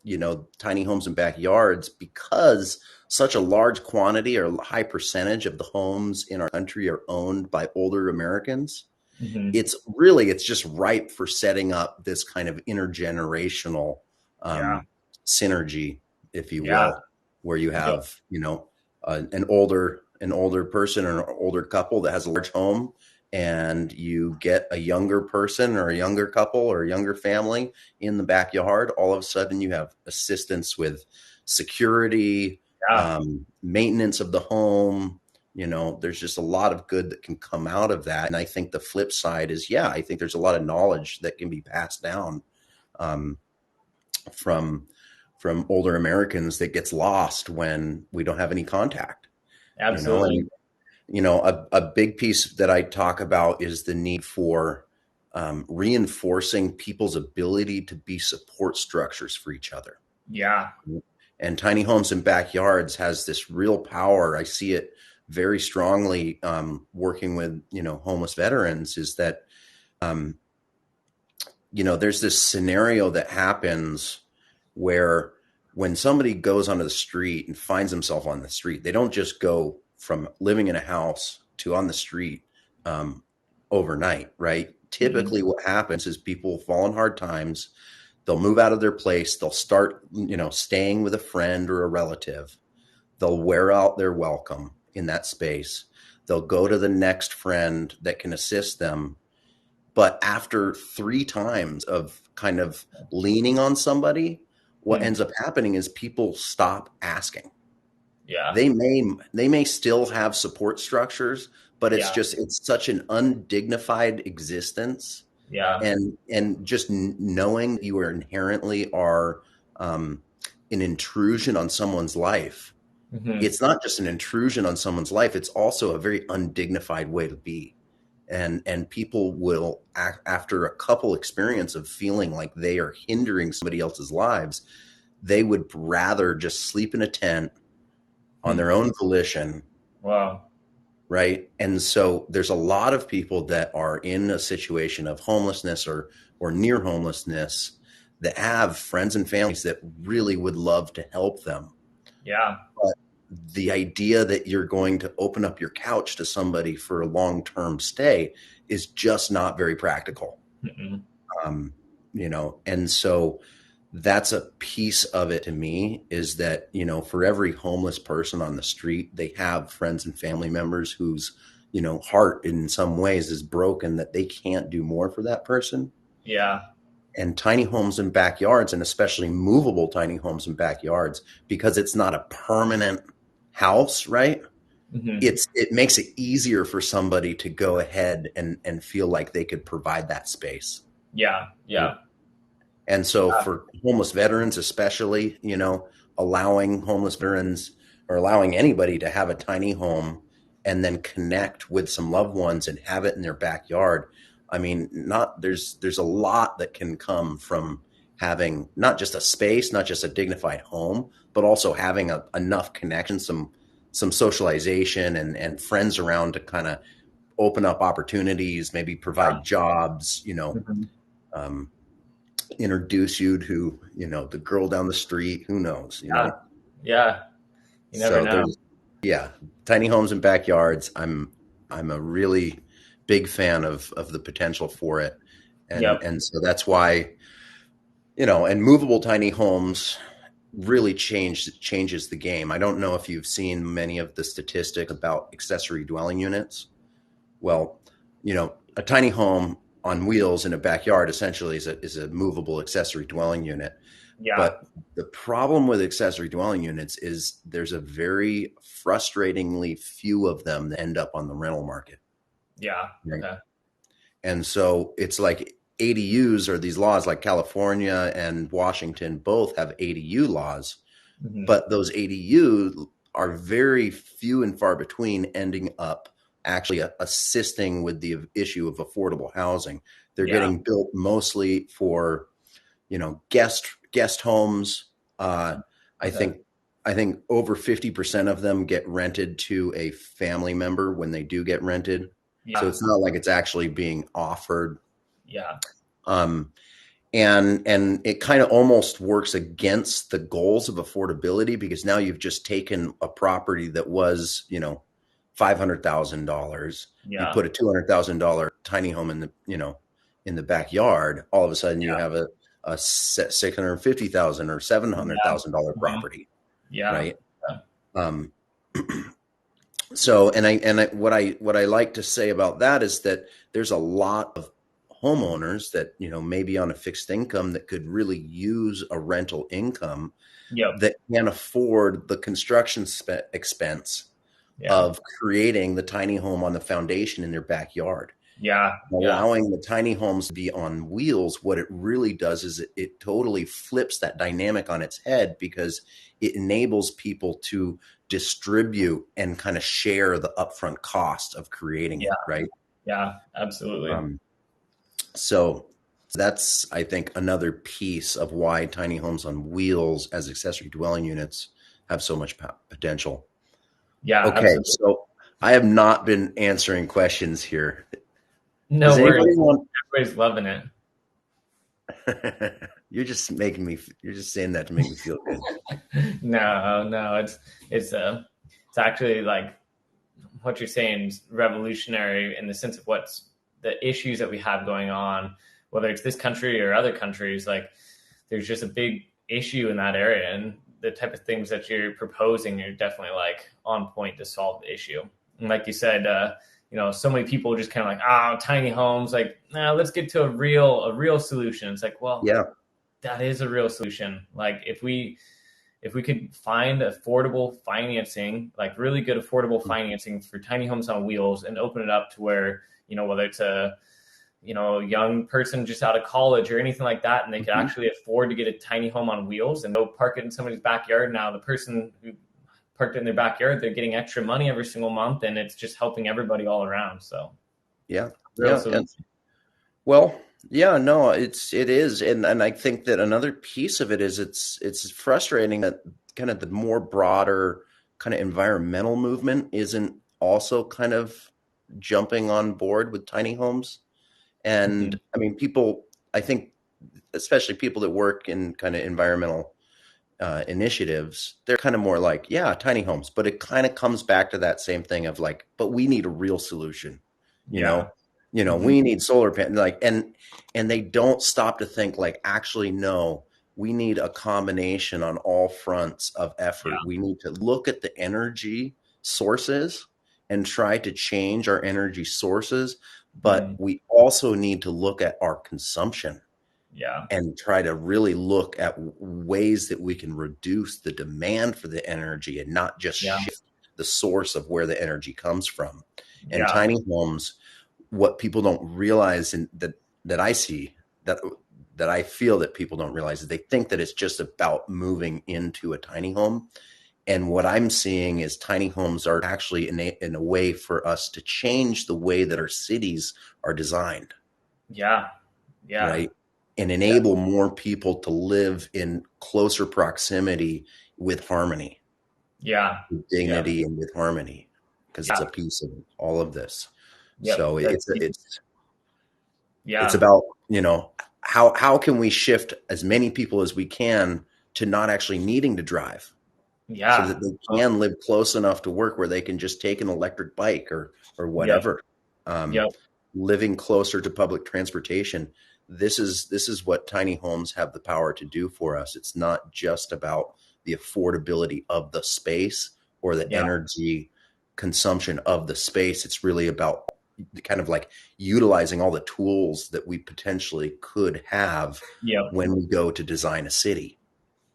tiny homes and backyards, because such a large quantity or high percentage of the homes in our country are owned by older Americans. Hmm. It's just ripe for setting up this kind of intergenerational Yeah. synergy, if you Yeah. will, where you Yeah. have, an older person or an older couple that has a large home, and you get a younger person or a younger couple or a younger family in the backyard. All of a sudden you have assistance with security, Yeah. maintenance of the home. There's just a lot of good that can come out of that. And I think the flip side is, yeah, I think there's a lot of knowledge that can be passed down, um, from older Americans, that gets lost when we don't have any contact. Absolutely. And a big piece that I talk about is the need for reinforcing people's ability to be support structures for each other. Yeah. And tiny homes and backyards has this real power. I see it very strongly, working with homeless veterans. Is that um, there's this scenario that happens where, when somebody goes onto the street and finds themselves on the street, they don't just go from living in a house to on the street, um, overnight, right? Hmm. Typically, what happens is people fall in hard times. They'll move out of their place. They'll start, staying with a friend or a relative. They'll wear out their welcome in that space. They'll go to the next friend that can assist them. But after three times of kind of leaning on somebody, what Hmm. ends up happening is people stop asking. Yeah. They may still have support structures, but Yeah. it's such an undignified existence. Yeah. And just knowing that you are inherently are, um, an intrusion on someone's life. Hmm. It's not just an intrusion on someone's life, it's also a very undignified way to be. And people will, after a couple experience of feeling like they are hindering somebody else's lives, they would rather just sleep in a tent on Hmm. their own volition, Wow. right? And so there's a lot of people that are in a situation of homelessness or near homelessness, that have friends and families that really would love to help them. Yeah. But the idea that you're going to open up your couch to somebody for a long-term stay is just not very practical. Hmm. And so that's a piece of it to me, is that, for every homeless person on the street, they have friends and family members whose, heart in some ways is broken, that they can't do more for that person. Yeah. And tiny homes and backyards, and especially movable tiny homes and backyards, because it's not a permanent house, right? Hmm. It makes it easier for somebody to go ahead and feel like they could provide that space. Yeah. Yeah. And so for homeless veterans, especially, allowing homeless veterans, or allowing anybody to have a tiny home and then connect with some loved ones and have it in their backyard. I mean, not there's a lot that can come from having not just a space, not just a dignified home, but also having enough connection, some socialization and friends around to kind of open up opportunities, maybe Yeah. provide jobs, Mhm. um, introduce you to, the girl down the street. Who knows, Yeah. Yeah. You never So know. yeah, tiny homes and backyards. I'm a really big fan of the potential for it. And Yep. and so that's why, and movable tiny homes really changes the game. I don't know if you've seen many of the statistics about accessory dwelling units. Well, a tiny home on wheels in a backyard essentially is a movable accessory dwelling unit. Yeah. But the problem with accessory dwelling units is there's a very frustratingly few of them that end up on the rental market. Yeah. Right. Okay. And so it's like ADUs, or these laws, like California and Washington both have ADU laws, Hmm. but those ADU are very few and far between ending up actually assisting with the issue of affordable housing. They're Yeah. getting built mostly for, guest homes. I Okay. think I think over 50% of them get rented to a family member when they do get rented. So Yeah. it's not like it's actually being offered. Yeah. Um, and it kind of almost works against the goals of affordability, because now you've just taken a property that was, $500,000. You Yeah. put a $200,000 tiny home in the backyard. All of a sudden, you have a $650,000 or Yeah. $700,000 Uh-huh. property, Yeah. right? Um, so, what I like to say about that is that there's a lot of homeowners that, maybe on a fixed income, that could really use a rental income, Yep. that can't afford the construction expense Yeah. of creating the tiny home on the foundation in their backyard. Yeah. Yeah. Allowing the tiny homes to be on wheels, what it really does is it totally flips that dynamic on its head, because it enables people to distribute and kind of share the upfront cost of creating Yeah. it, right? Yeah. Absolutely. Um, so that's, I think, another piece of why tiny homes on wheels as accessory dwelling units have so much potential. Yeah. Okay, Absolutely. so I have not been answering questions here. Does No anybody worries. want? Everybody's loving it. You're just saying that to make me feel good. No, no, it's actually like what you're saying is revolutionary in the sense of what's the issues that we have going on, whether it's this country or other countries. Like, there's just a big issue in that area, and the type of things that you're proposing are definitely like on point to solve the issue. And like you said, so many people just kind of like, tiny homes. Like, nah, let's get to a real solution. It's like, well, Yeah, that is a real solution. Like, if we could find affordable financing, like really good affordable financing for tiny homes on wheels, and open it up to where, whether it's a, young person just out of college or anything like that, and they could mhm. actually afford to get a tiny home on wheels and go park it in somebody's backyard. Now, the person who parked it in their backyard, they're getting extra money every single month, and it's just helping everybody all around. So, Yeah, real yeah, and solution. well, yeah, no, it is, and I think that another piece of it is it's frustrating that kind of the more broader kind of environmental movement isn't also kind of jumping on board with tiny homes. And Mhm. I mean, people, I think, especially people that work in kind of environmental initiatives, they're kind of more like, yeah, tiny homes, but it kind of comes back to that same thing of like, but we need a real solution, you Yeah. know, Hmm. we need solar panels, like, and they don't stop to think like, actually, no, we need a combination on all fronts of effort. Yeah. We need to look at the energy sources and try to change our energy sources, but Hmm. we also need to look at our consumption Yeah. and try to really look at ways that we can reduce the demand for the energy and not just Yeah. shift the source of where the energy comes from. And Yeah. tiny homes, what people don't realize, and that I see, that I feel that people don't realize, is they think that it's just about moving into a tiny home. And what I'm seeing is tiny homes are actually in a way for us to change the way that our cities are designed, Yeah. Yeah. right? And enable more people to live in closer proximity with harmony, Yeah. with Yep. dignity, and with harmony, because it's a Yeah. piece of all of this. Yep. So That, it's yeah. about, how can we shift as many people as we can to not actually needing to drive, so Yeah. that they can live close enough to work where they can just take an electric bike or Yep. whatever. Um, Yep. Living closer to public transportation. This is what tiny homes have the power to do for us. It's not just about the affordability of the space or the Yeah. energy consumption of the space. It's really about kind of like utilizing all the tools that we potentially could have Yep. when we go to design a city.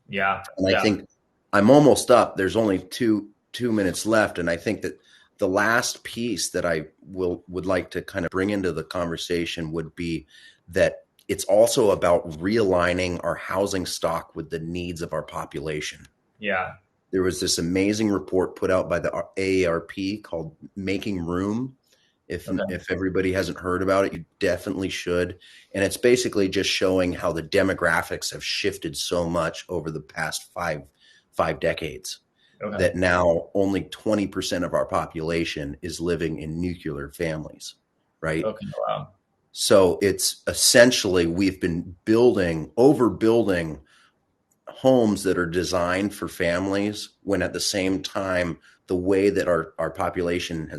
Yeah. And I Yeah. think I'm almost up. There's only two minutes left, and I think that the last piece that I would like to kind of bring into the conversation would be that it's also about realigning our housing stock with the needs of our population. Yeah. There was this amazing report put out by the AARP called Making Room. Okay. If everybody hasn't heard about it, you definitely should. And it's basically just showing how the demographics have shifted so much over the past five decades, Okay. that now only 20% of our population is living in nuclear families, right? Okay. Wow. So it's essentially we've been overbuilding homes that are designed for families, when at the same time the way that our population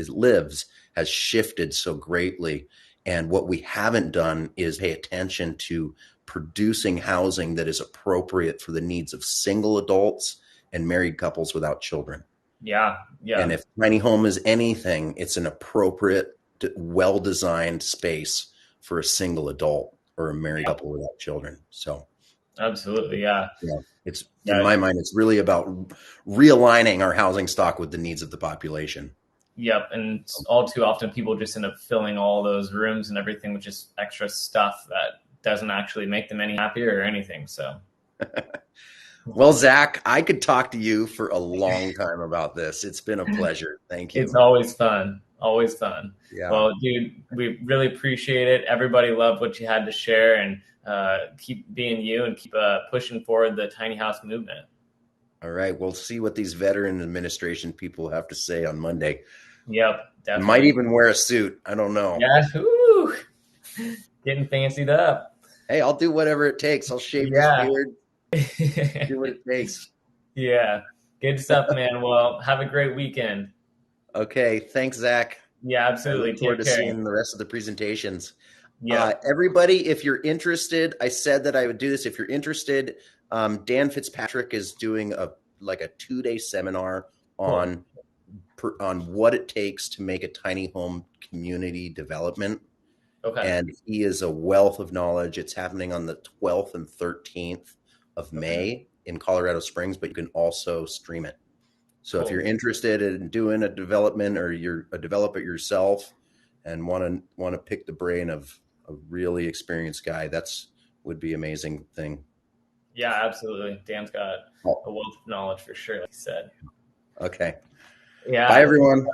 lives has shifted so greatly. And what we haven't done is pay attention to producing housing that is appropriate for the needs of single adults and married couples without children. Yeah. And Yeah. if tiny home is anything, it's an appropriate, well-designed space for a single adult or a married couple without children. So Absolutely. Yeah. yeah, it's in Yeah. my mind, it's really about realigning our housing stock with the needs of the population. Yep. And all too often people just end up filling all those rooms and everything with just extra stuff that doesn't actually make them any happier or anything. So Well, Zach, I could talk to you for a long time about this. It's been a pleasure. Thank it's you. always fun. Always fun. Yeah. Well, dude, we really appreciate it. Everybody loved what you had to share, and keep being you and keep pushing forward the tiny house movement. All right. We'll see what these veteran administration people have to say on Monday. Yep, I might definitely. even wear a suit. I don't know. Yeah, ooh, getting fancied up. Hey, I'll do whatever it takes. I'll shave this Yeah. beard. Do what it takes. Yeah. Good stuff, man. Well, have a great weekend. Okay. Thanks, Zach. Yeah, I absolutely. look forward Take to care. seeing the rest of the presentations. Yep. Everybody, if you're interested, I said that I would do this. If you're interested, Dan Fitzpatrick is doing a 2-day seminar Cool. on what it takes to make a tiny home community development. Okay. And he is a wealth of knowledge. It's happening on the 12th and 13th of May in Colorado Springs, but you can also stream it. So if Cool. you're interested in doing a development, or you're a developer yourself and want to pick the brain of a really experienced guy, that's would be an amazing thing. Yeah, absolutely. Dan's got Oh, a wealth of knowledge for sure, like you said. okay. Yeah. Bye, everyone.